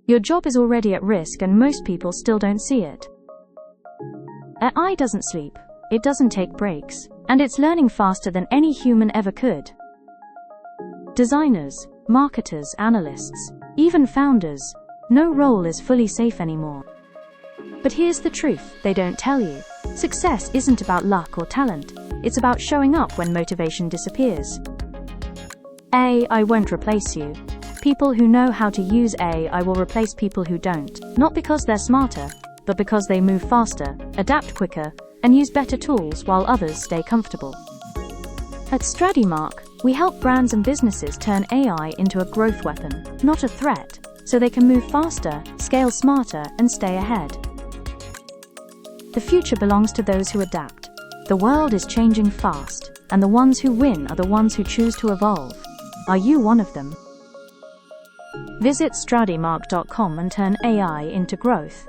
Your job is already at risk and most people still don't see it. AI doesn't sleep, it doesn't take breaks, and it's learning faster than any human ever could. Designers, marketers, analysts, even founders, no role is fully safe anymore. But here's the truth they don't tell you. Success isn't about luck or talent, it's about showing up when motivation disappears. AI won't replace you. People who know how to use AI will replace people who don't, not because they're smarter, but because they move faster, adapt quicker, and use better tools while others stay comfortable. At Stradimark, we help brands and businesses turn AI into a growth weapon, not a threat, so they can move faster, scale smarter, and stay ahead. The future belongs to those who adapt. The world is changing fast, and the ones who win are the ones who choose to evolve. Are you one of them? Visit Stradimark.com and turn AI into growth.